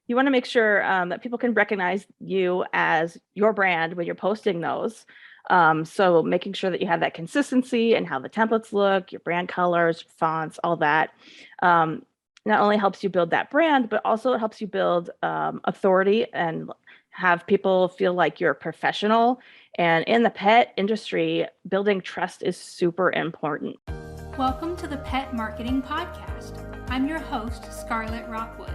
you want to make sure that people can recognize you as your brand when you're posting those. So making sure that you have that consistency and how the templates look, your brand colors, fonts, all that. Not only helps you build that brand, but also it helps you build authority and have people feel like you're a professional. And in the pet industry, building trust is super important. Welcome to the Pet Marketing Podcast. I'm your host, Skarlet Rockwood.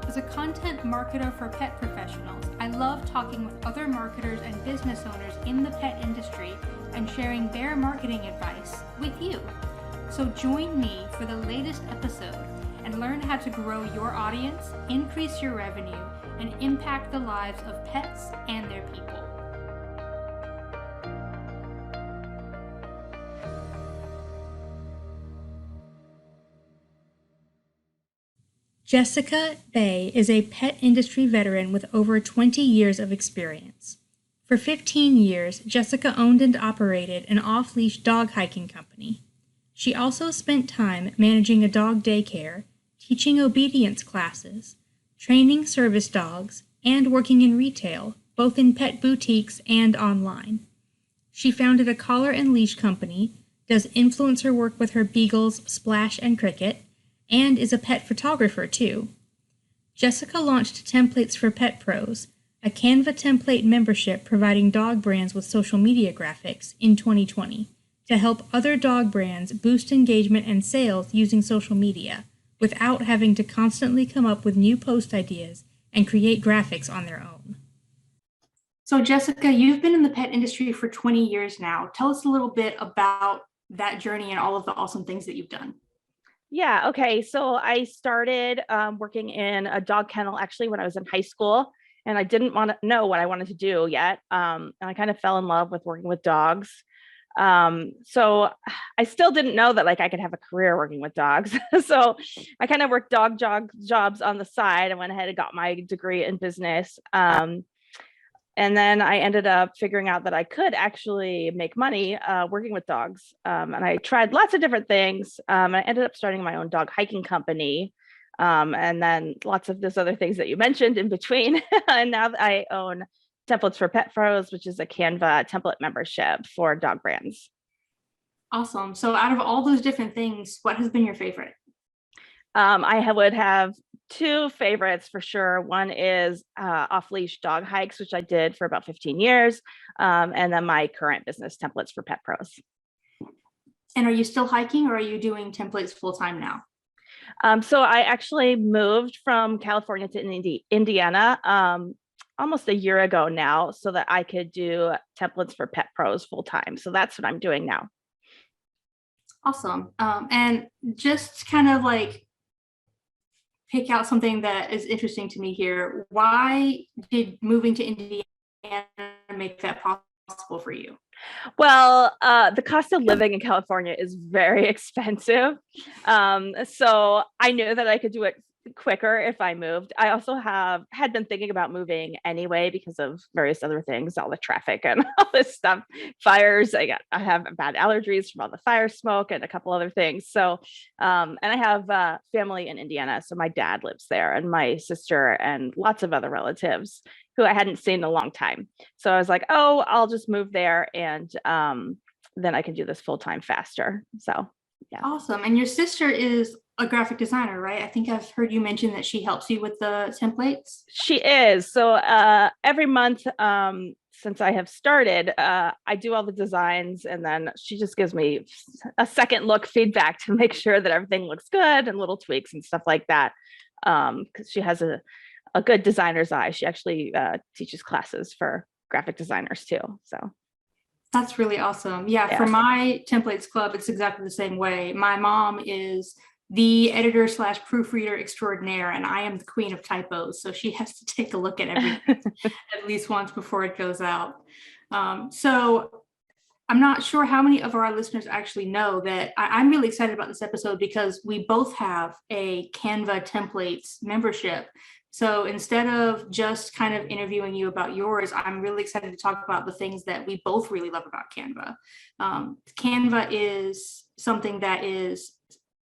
As a content marketer for pet professionals, I love talking with other marketers and business owners in the pet industry and sharing their marketing advice with you. So join me for the latest episode and learn how to grow your audience, increase your revenue, and impact the lives of pets and their people. Jessica Bay is a pet industry veteran with over 20 years of experience. For 15 years, Jessica owned and operated an off-leash dog hiking company. She also spent time managing a dog daycare, teaching obedience classes, training service dogs, and working in retail, both in pet boutiques and online. She founded a collar and leash company, does influencer work with her beagles Splash and Cricket, and is a pet photographer too. Jessica launched Templates for Pet Pros, a Canva template membership providing dog brands with social media graphics in 2020 to help other dog brands boost engagement and sales using social media without having to constantly come up with new post ideas and create graphics on their own. So Jessica, you've been in the pet industry for 20 years now. Tell us a little bit about that journey and all of the awesome things that you've done. Yeah, okay. So I started working in a dog kennel actually when I was in high school, and I didn't want to know what I wanted to do yet. And I kind of fell in love with working with dogs. So I still didn't know that like I could have a career working with dogs. So I kind of worked jobs on the side. I went ahead and got my degree in business. And then I ended up figuring out that I could actually make money working with dogs. And I tried lots of different things. I ended up starting my own dog hiking company. And then lots of those other things that you mentioned in between. And now I own Templates for Pet Pros, which is a Canva template membership for dog brands. Awesome. So out of all those different things, what has been your favorite? I would have two favorites for sure. One is off-leash dog hikes, which I did for about 15 years. And then my current business, Templates for Pet Pros. And are you still hiking or are you doing templates full-time now? So I actually moved from California to Indiana almost a year ago now so that I could do Templates for Pet Pros full-time. So that's what I'm doing now. Awesome. And just kind of like pick out something that is interesting to me here. Why did moving to Indiana make that possible for you? Well, the cost of living in California is very expensive. So I knew that I could do it quicker if I moved. I also had been thinking about moving anyway because of various other things, all the traffic and all this stuff, fires. I have bad allergies from all the fire smoke and a couple other things. So, and I have family in Indiana. So my dad lives there and my sister and lots of other relatives who I hadn't seen in a long time. So I was like, oh, I'll just move there and then I can do this full time faster. So yeah. Awesome. And your sister is a graphic designer, right? I think I've heard you mention that she helps you with the templates. She is. So every month since I have started, I do all the designs and then she just gives me a second look feedback to make sure that everything looks good and little tweaks and stuff like that. Because she has a good designer's eye. She actually teaches classes for graphic designers too. So that's really awesome. Yeah, for my templates club, it's exactly the same way. My mom is the editor / proofreader extraordinaire, and I am the queen of typos. So she has to take a look at everything at least once before it goes out. So I'm not sure how many of our listeners actually know that I'm really excited about this episode because we both have a Canva Templates membership. So instead of just kind of interviewing you about yours, I'm really excited to talk about the things that we both really love about Canva. Canva is something that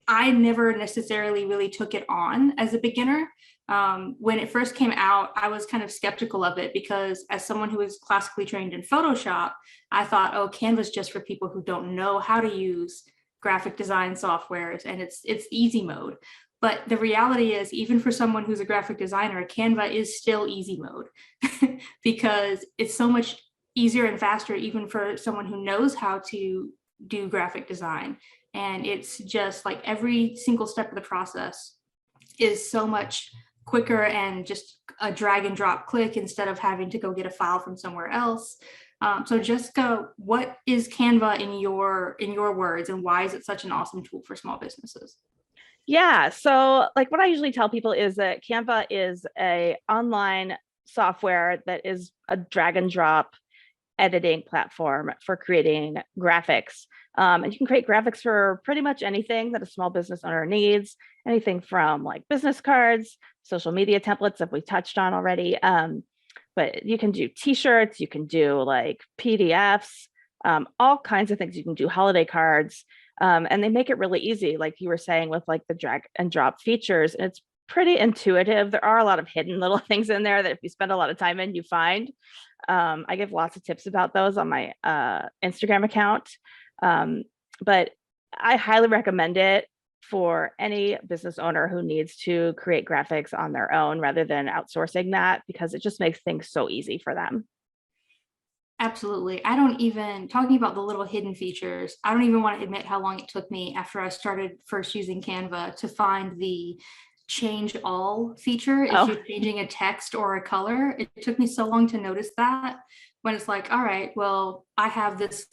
I never necessarily really took it on as a beginner, When it first came out, I was kind of skeptical of it because as someone who is classically trained in Photoshop, I thought, oh, Canva's just for people who don't know how to use graphic design softwares, and it's easy mode. But the reality is, even for someone who's a graphic designer, Canva is still easy mode because it's so much easier and faster, even for someone who knows how to do graphic design. And it's just like every single step of the process is so much quicker and just a drag and drop click instead of having to go get a file from somewhere else. So Jessica, what is Canva in your words, and why is it such an awesome tool for small businesses? Yeah. So like what I usually tell people is that Canva is a online software that is a drag and drop editing platform for creating graphics. And you can create graphics for pretty much anything that a small business owner needs, anything from like business cards, social media templates that we touched on already. But you can do t-shirts, you can do like PDFs, all kinds of things. You can do holiday cards. And they make it really easy, like you were saying, with like the drag and drop features. And it's pretty intuitive. There are a lot of hidden little things in there that if you spend a lot of time in, you find. I give lots of tips about those on my Instagram account. But I highly recommend it for any business owner who needs to create graphics on their own rather than outsourcing that, because it just makes things so easy for them. Absolutely. I don't even, talking about the little hidden features, I don't even want to admit how long it took me after I started first using Canva to find the change all feature if Oh, you're changing a text or a color. It took me so long to notice that, when it's like, all right, well, I have this,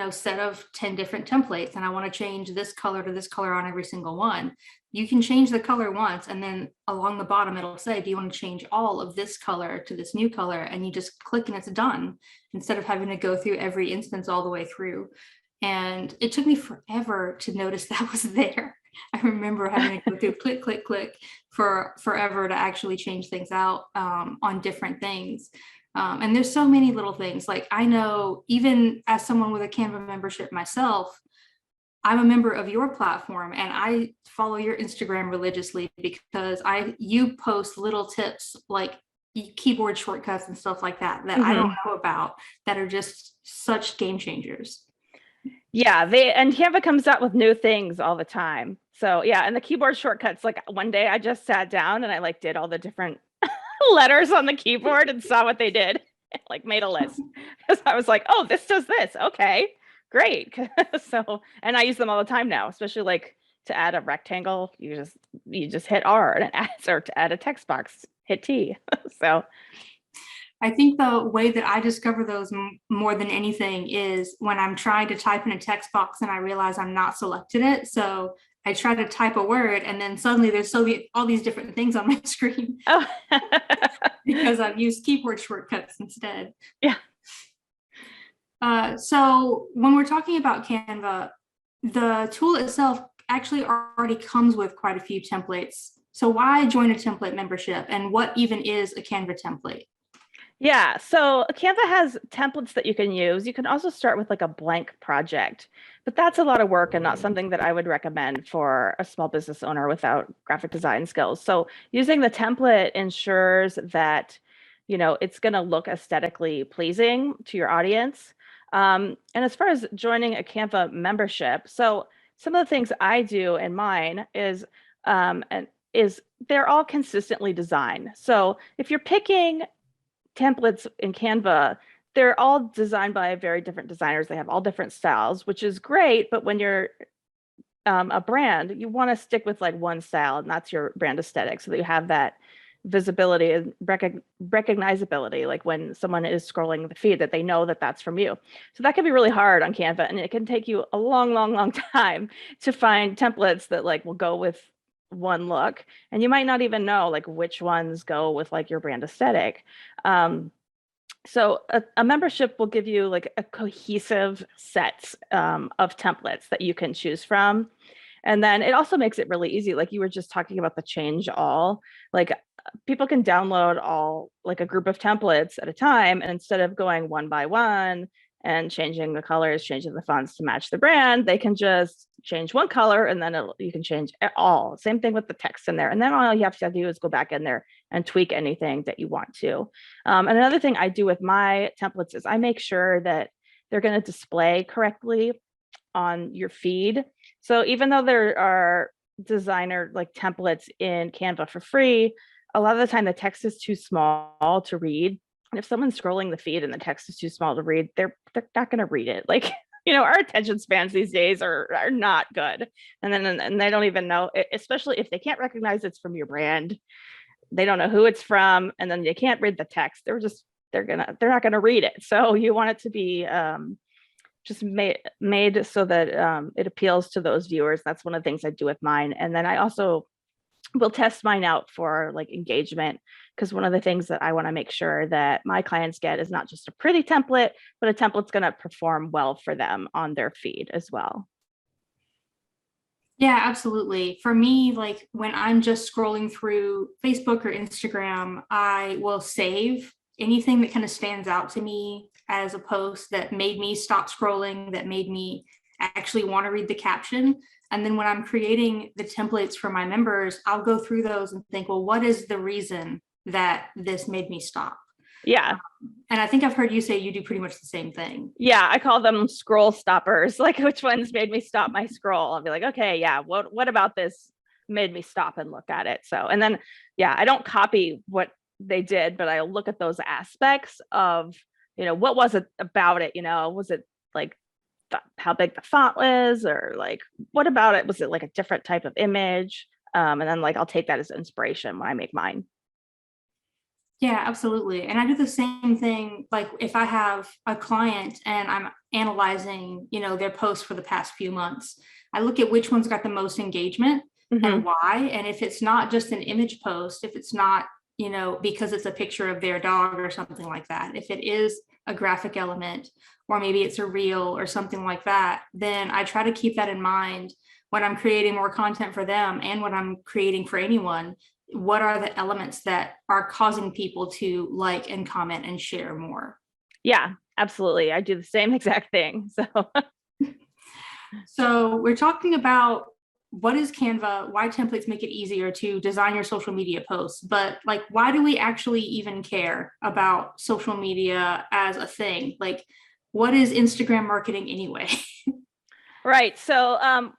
set of 10 different templates and I want to change this color to this color on every single one. You can change the color once, and then along the bottom it'll say, do you want to change all of this color to this new color? And you just click and it's done, instead of having to go through every instance all the way through. And it took me forever to notice that was there. I remember having to go through click, click, click for forever to actually change things out on different things. And there's so many little things. Like, I know, even as someone with a Canva membership myself, I'm a member of your platform and I follow your Instagram religiously because you post little tips like keyboard shortcuts and stuff like that I don't know about, that are just such game changers. yeah, and Canva comes out with new things all the time. So yeah, and the keyboard shortcuts, like one day I just sat down and I like did all the different letters on the keyboard and saw what they did, like made a list. Because I was like, oh, this does this. Okay, great. So, and I use them all the time now, especially like to add a rectangle, you just hit R, and it adds, or to add a text box, hit T. So I think the way that I discover those more than anything is when I'm trying to type in a text box and I realize I'm not selected it. So I try to type a word and then suddenly there's all these different things on my screen oh because I've used keyboard shortcuts instead. yeah. So when we're talking about Canva, the tool itself actually already comes with quite a few templates. So why join a template membership, and what even is a Canva template? Yeah, so Canva has templates that you can use. You can also start with like a blank project, but that's a lot of work and not something that I would recommend for a small business owner without graphic design skills. So using the template ensures that, it's going to look aesthetically pleasing to your audience. And as far as joining a Canva membership, so some of the things I do in mine and is they're all consistently designed. So if you're picking templates in Canva, they're all designed by very different designers. They have all different styles, which is great. But when you're a brand, you want to stick with like one style, and that's your brand aesthetic, so that you have that visibility and recognizability. Like when someone is scrolling the feed, that they know that that's from you. So that can be really hard on Canva, and it can take you a long, long, long time to find templates that like will go with one look, and you might not even know like which ones go with like your brand aesthetic. So a membership will give you like a cohesive set of templates that you can choose from. And then it also makes it really easy. Like you were just talking about the change all, like people can download all like a group of templates at a time. And instead of going one by one and changing the colors, changing the fonts to match the brand. They can just change one color and then you can change it all. Same thing with the text in there. And then all you have to do is go back in there and tweak anything that you want to. And another thing I do with my templates is I make sure that they're going to display correctly on your feed. So even though there are designer like templates in Canva for free, a lot of the time the text is too small to read. And if someone's scrolling the feed and the text is too small to read, they're not going to read it. Like, our attention spans these days are not good. And they don't even know, especially if they can't recognize it's from your brand. They don't know who it's from, and then they can't read the text. They're not going to read it. So you want it to be just made so that it appeals to those viewers. That's one of the things I do with mine. And then I also will test mine out for like engagement, because one of the things that I want to make sure that my clients get is not just a pretty template, but a template's going to perform well for them on their feed as well. Yeah, absolutely. For me, like when I'm just scrolling through Facebook or Instagram, I will save anything that kind of stands out to me as a post that made me stop scrolling, that made me actually want to read the caption. And then when I'm creating the templates for my members, I'll go through those and think, well, what is the reason that this made me stop? Yeah. And I think I've heard you say you do pretty much the same thing. Yeah, I call them scroll stoppers. Like, which ones made me stop my scroll? I'll be like, okay, yeah, what about this made me stop and look at it? So, and then, yeah, I don't copy what they did, but I'll look at those aspects of, what was it about it? Was it like how big the font was, or like, what about it? Was it like a different type of image? And then like, I'll take that as inspiration when I make mine. Yeah, absolutely. And I do the same thing. Like if I have a client and I'm analyzing, their posts for the past few months, I look at which one's got the most engagement and why. And if it's not just an image post, if it's not, because it's a picture of their dog or something like that, if it is a graphic element, or maybe it's a reel or something like that, then I try to keep that in mind when I'm creating more content for them and when I'm creating for anyone. What are the elements that are causing people to like and comment and share more? Yeah, absolutely. I do the same exact thing. So we're talking about what is Canva, why templates make it easier to design your social media posts, but like, why do we actually even care about social media as a thing? Like, what is Instagram marketing anyway? Right. So,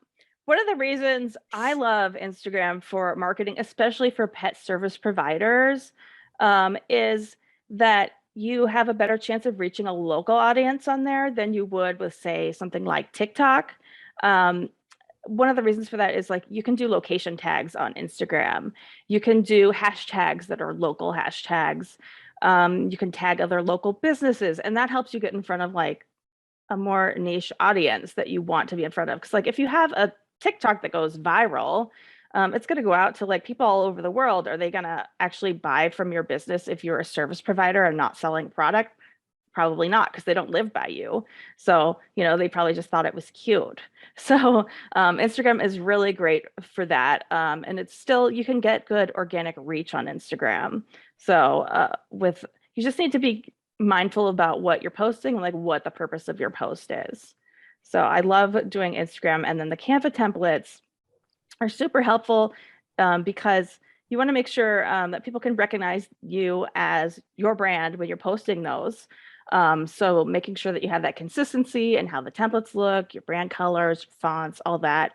one of the reasons I love Instagram for marketing, especially for pet service providers, is that you have a better chance of reaching a local audience on there than you would with, say, something like TikTok. One of the reasons for that is like you can do location tags on Instagram. You can do hashtags that are local hashtags. You can tag other local businesses, and that helps you get in front of like a more niche audience that you want to be in front of. Because like if you have a TikTok that goes viral, it's going to go out to like people all over the world. Are they going to actually buy from your business if you're a service provider and not selling product? Probably not, because they don't live by you. So, they probably just thought it was cute. So Instagram is really great for that. And it's still, you can get good organic reach on Instagram. So you just need to be mindful about what you're posting and like what the purpose of your post is. So I love doing Instagram. And then the Canva templates are super helpful because you want to make sure that people can recognize you as your brand when you're posting those. So making sure that you have that consistency and how the templates look, your brand colors, fonts, all that.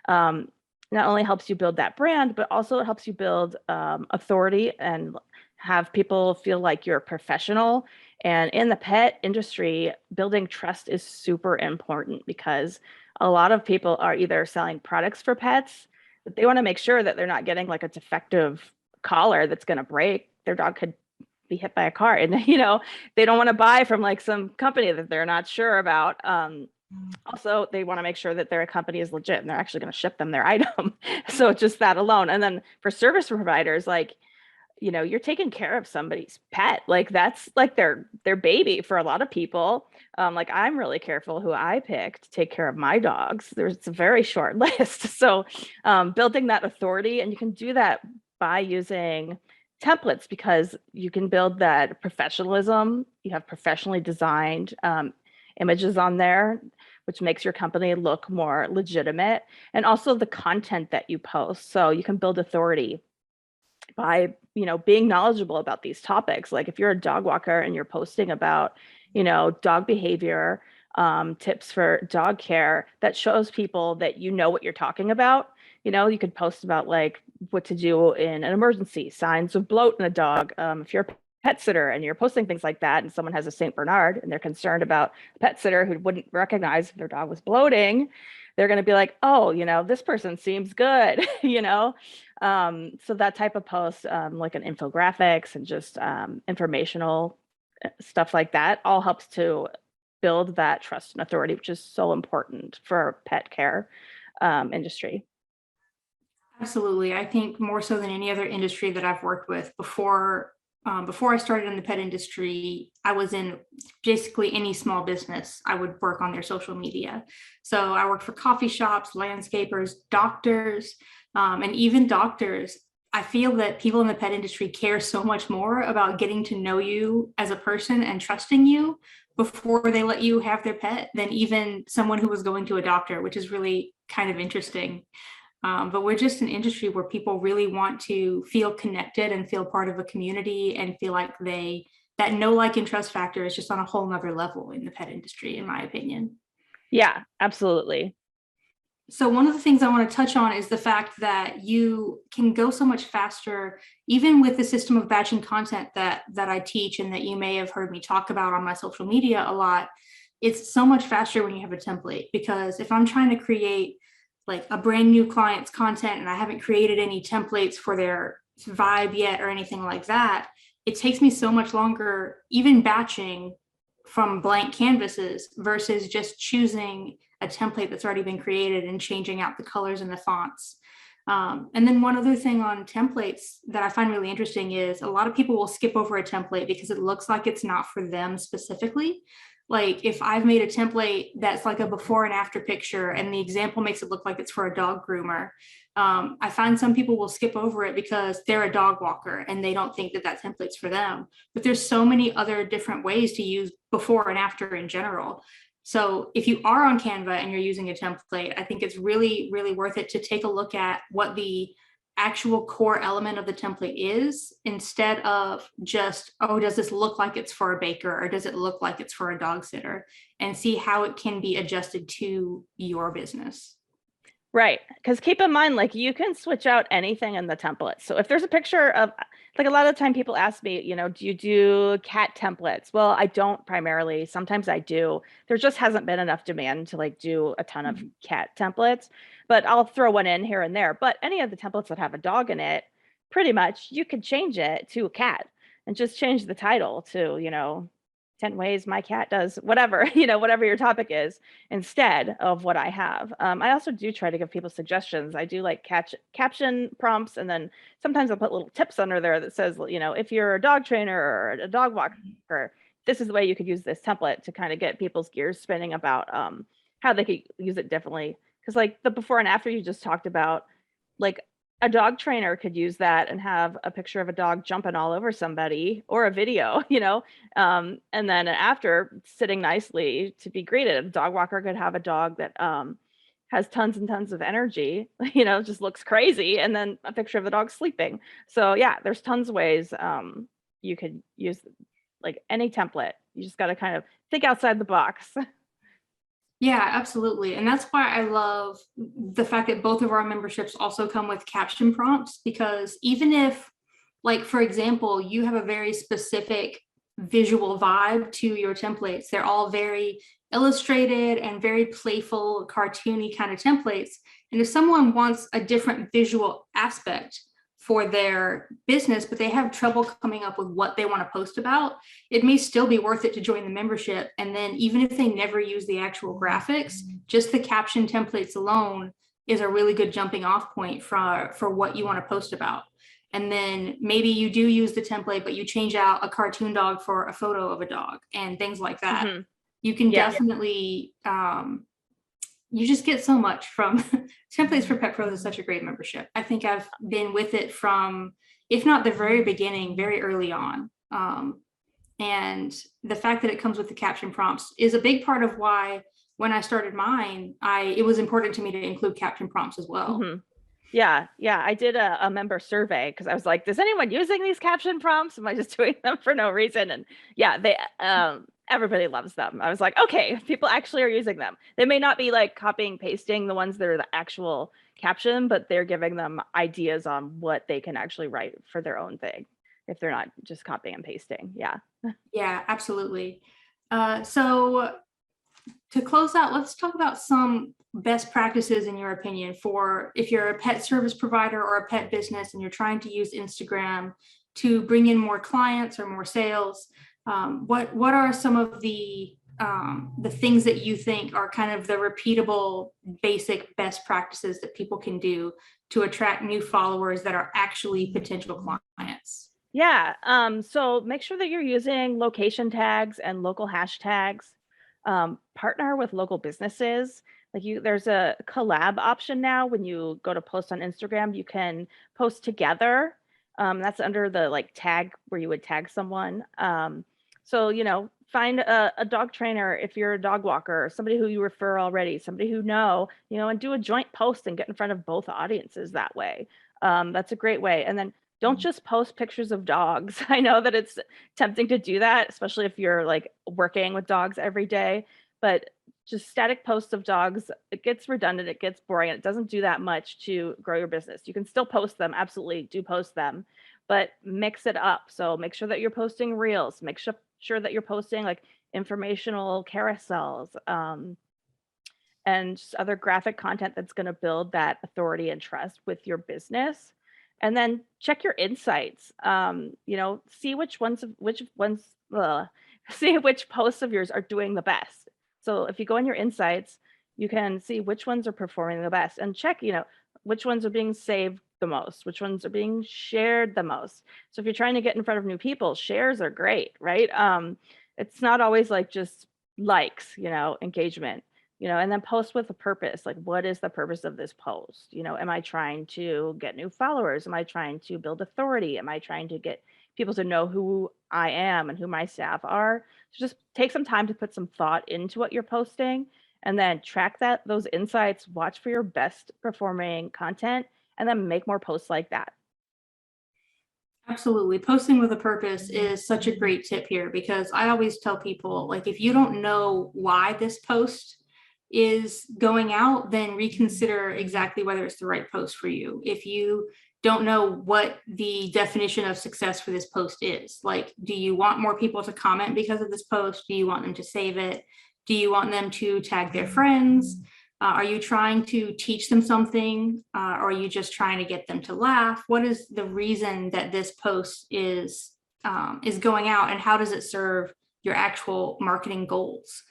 Not only helps you build that brand, but also it helps you build authority and have people feel like you're a professional. And in the pet industry, building trust is super important because a lot of people are either selling products for pets, but they want to make sure that they're not getting like a defective collar that's going to break. Their dog could be hit by a car, and they don't want to buy from like some company that they're not sure about. Also, they want to make sure that their company is legit and they're actually going to ship them their item. So just that alone. And then for service providers, like, you're taking care of somebody's pet. Like that's like their baby for a lot of people. Like I'm really careful who I pick to take care of my dogs. There's a very short list. So building that authority, and you can do that by using templates because you can build that professionalism. You have professionally designed images on there, which makes your company look more legitimate. And also the content that you post. So you can build authority by, being knowledgeable about these topics. Like if you're a dog walker and you're posting about, dog behavior, tips for dog care, that shows people that you know what you're talking about. You could post about like what to do in an emergency, signs of bloat in a dog. If you're a pet sitter and you're posting things like that, and someone has a St. Bernard and they're concerned about a pet sitter who wouldn't recognize if their dog was bloating, they're going to be like, oh, this person seems good, so that type of post, like an infographics and just informational stuff like that, all helps to build that trust and authority, which is so important for pet care industry. Absolutely. I think more so than any other industry that I've worked with before I started in the pet industry, I was in basically any small business. I would work on their social media. So I worked for coffee shops, landscapers, doctors, and even doctors. I feel that people in the pet industry care so much more about getting to know you as a person and trusting you before they let you have their pet than even someone who was going to a doctor, which is really kind of interesting. But we're just an industry where people really want to feel connected and feel part of a community and feel like that know, like, and trust factor is just on a whole nother level in the pet industry, in my opinion. Yeah, absolutely. So one of the things I want to touch on is the fact that you can go so much faster, even with the system of batching content that I teach and that you may have heard me talk about on my social media a lot. It's so much faster when you have a template, because if I'm trying to create like a brand new client's content and I haven't created any templates for their vibe yet or anything like that, it takes me so much longer, even batching from blank canvases versus just choosing a template that's already been created and changing out the colors and the fonts. And then one other thing on templates that I find really interesting is a lot of people will skip over a template because it looks like it's not for them specifically. Like if I've made a template that's like a before and after picture and the example makes it look like it's for a dog groomer, I find some people will skip over it because they're a dog walker and they don't think that template's for them. But there's so many other different ways to use before and after in general. So if you are on Canva and you're using a template, I think it's really, really worth it to take a look at what the actual core element of the template is, instead of just, oh, does this look like it's for a baker or does it look like it's for a dog sitter, and see how it can be adjusted to your business. Right. Because keep in mind, like you can switch out anything in the template. So if there's a picture of, like a lot of the time people ask me, do you do cat templates? Well, I don't primarily. Sometimes I do. There just hasn't been enough demand to like do a ton of cat templates, but I'll throw one in here and there. But any of the templates that have a dog in it, pretty much you could change it to a cat and just change the title to, 10 ways my cat does whatever, whatever your topic is, instead of what I have. I also do try to give people suggestions. I do like caption prompts, and then sometimes I'll put little tips under there that says, if you're a dog trainer or a dog walker, this is the way you could use this template to kind of get people's gears spinning about how they could use it differently. Because like the before and after you just talked about, like a dog trainer could use that and have a picture of a dog jumping all over somebody, or a video, and then after sitting nicely to be greeted. A dog walker could have a dog that has tons and tons of energy, just looks crazy, and then a picture of the dog sleeping. So yeah, there's tons of ways you could use like any template. You just got to kind of think outside the box. Yeah, absolutely. And that's why I love the fact that both of our memberships also come with caption prompts, because even if, like, for example, you have a very specific visual vibe to your templates, they're all very illustrated and very playful, cartoony kind of templates. And if someone wants a different visual aspect for their business, but they have trouble coming up with what they want to post about, it may still be worth it to join the membership. And then even if they never use the actual graphics, just the caption templates alone is a really good jumping off point for what you want to post about. And then maybe you do use the template, but you change out a cartoon dog for a photo of a dog and things like that. Mm-hmm. You can definitely, you just get so much from Templates for Pet Pros is such a great membership. I think I've been with it from, if not the very beginning, very early on. And the fact that it comes with the caption prompts is a big part of why when I started mine, it was important to me to include caption prompts as well. Mm-hmm. Yeah, yeah. I did a member survey because I was like, "Does anyone using these caption prompts? Am I just doing them for no reason?" And yeah, they everybody loves them. I was like, "Okay, people actually are using them. They may not be like copying pasting the ones that are the actual caption, but they're giving them ideas on what they can actually write for their own thing if they're not just copying and pasting." Yeah. Yeah, absolutely. So to close out, let's talk about some best practices in your opinion for if you're a pet service provider or a pet business and you're trying to use Instagram to bring in more clients or more sales. What are some of the things that you think are kind of the repeatable, basic best practices that people can do to attract new followers that are actually potential clients? Yeah. So make sure that you're using location tags and local hashtags. Partner with local businesses. There's a collab option now. When you go to post on Instagram, you can post together. That's under the like tag where you would tag someone. So, find a dog trainer if you're a dog walker, somebody who you refer already, somebody who and do a joint post and get in front of both audiences that way. That's a great way. And then don't just post pictures of dogs. I know that it's tempting to do that, especially if you're like working with dogs every day, but just static posts of dogs, it gets redundant, it gets boring, and it doesn't do that much to grow your business. You can still post them, absolutely do post them, but mix it up. So make sure that you're posting reels, make sure that you're posting like informational carousels, and just other graphic content that's going to build that authority and trust with your business. And then check your insights. See see which posts of yours are doing the best. So if you go in your insights, you can see which ones are performing the best and check, which ones are being saved the most, which ones are being shared the most. So if you're trying to get in front of new people, shares are great, right? It's not always like just likes, engagement, and then post with a purpose. Like, what is the purpose of this post? Am I trying to get new followers? Am I trying to build authority? Am I trying to get people to know who I am and who my staff are? So just take some time to put some thought into what you're posting and then track those insights, watch for your best performing content, and then make more posts like that. Absolutely. Posting with a purpose is such a great tip here because I always tell people, like, if you don't know why this post is going out, then reconsider exactly whether it's the right post for you. If you don't know what the definition of success for this post is, like, do you want more people to comment because of this post? Do you want them to save it? Do you want them to tag their friends? Are you trying to teach them something? Or are you just trying to get them to laugh? What is the reason that this post is going out, and how does it serve your actual marketing goals?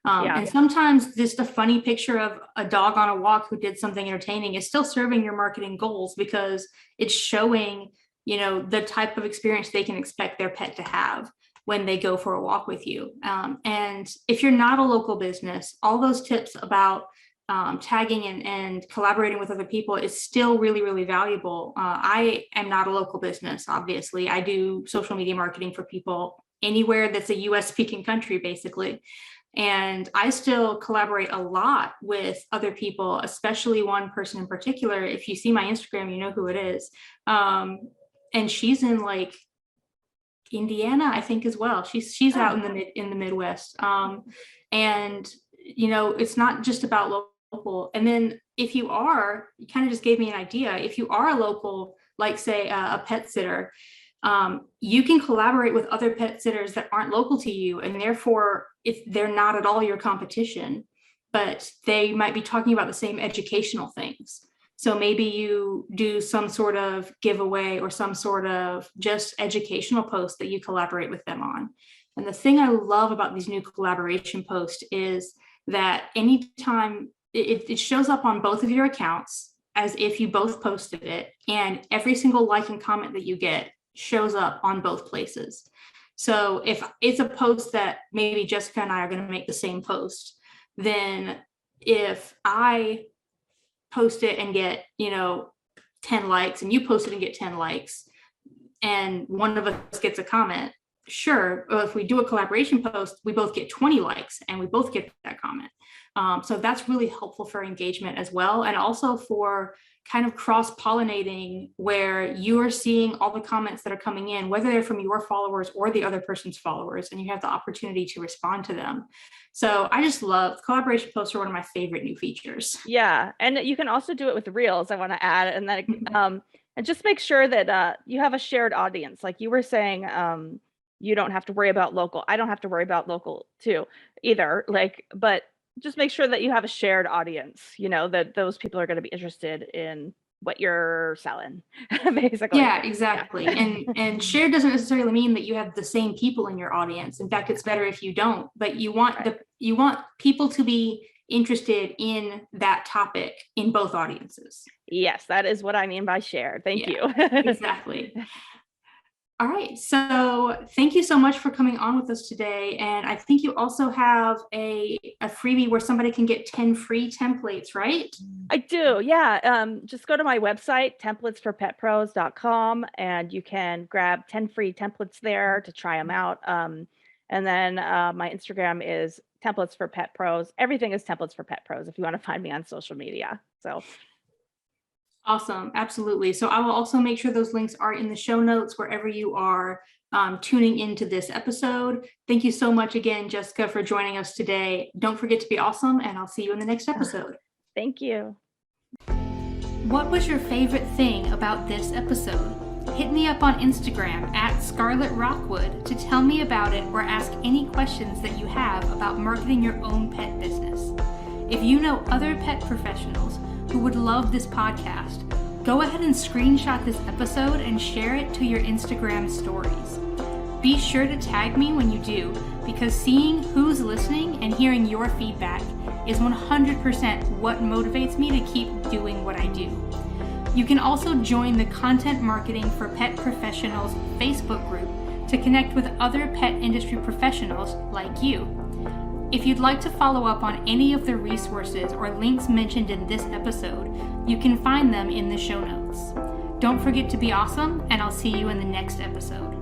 And sometimes just a funny picture of a dog on a walk who did something entertaining is still serving your marketing goals because it's showing, the type of experience they can expect their pet to have when they go for a walk with you. And if you're not a local business, all those tips about tagging and collaborating with other people is still really, really valuable. I am not a local business, obviously. I do social media marketing for people anywhere that's a US speaking country, basically. And I still collaborate a lot with other people, especially one person in particular. If you see my Instagram, you know who it is. And she's in like Indiana, I think, as well. She's out in the Midwest. And it's not just about local. And then if you kind of just gave me an idea. If you are a local, like say a pet sitter, you can collaborate with other pet sitters that aren't local to you, and therefore if they're not at all your competition, but they might be talking about the same educational things. So maybe you do some sort of giveaway or some sort of just educational post that you collaborate with them on. And the thing I love about these new collaboration posts is that anytime it shows up on both of your accounts as if you both posted it, and every single like and comment that you get shows up on both places. So if it's a post that maybe Jessica and I are going to make the same post, then if I post it and get 10 likes and you post it and get 10 likes and one of us gets a comment, sure, if we do a collaboration post, we both get 20 likes and we both get that comment. So that's really helpful for engagement as well. And also for kind of cross-pollinating, where you are seeing all the comments that are coming in, whether they're from your followers or the other person's followers, and you have the opportunity to respond to them. So I just love collaboration posts are one of my favorite new features. Yeah. And you can also do it with reels, I want to add. And then, and just make sure that you have a shared audience. Like you were saying, you don't have to worry about local. I don't have to worry about local too either. Like, but just make sure that you have a shared audience, you know, that those people are going to be interested in what you're selling, basically. Yeah, exactly. And shared doesn't necessarily mean that you have the same people in your audience. In fact, it's better if you don't, but you want you want people to be interested in that topic in both audiences. Yes, that is what I mean by shared. Thank you. Exactly. All right, so thank you so much for coming on with us today. And I think you also have a freebie where somebody can get 10 free templates, right? I do, yeah. Just go to my website, templatesforpetpros.com, and you can grab 10 free templates there to try them out. And then my Instagram is Templates for Pet Pros. Everything is Templates for Pet Pros if you want to find me on social media. So awesome. Absolutely. So I will also make sure those links are in the show notes wherever you are tuning into this episode. Thank you so much again, Jessica, for joining us today. Don't forget to be awesome, and I'll see you in the next episode. Thank you. What was your favorite thing about this episode? Hit me up on Instagram at Skarlet Rockwood to tell me about it or ask any questions that you have about marketing your own pet business. If you know other pet professionals who would love this podcast, go ahead and screenshot this episode and share it to your Instagram stories. Be sure to tag me when you do, because seeing who's listening and hearing your feedback is 100% what motivates me to keep doing what I do. You can also join the Content Marketing for Pet Professionals Facebook group to connect with other pet industry professionals like you. If you'd like to follow up on any of the resources or links mentioned in this episode, you can find them in the show notes. Don't forget to be awesome, and I'll see you in the next episode.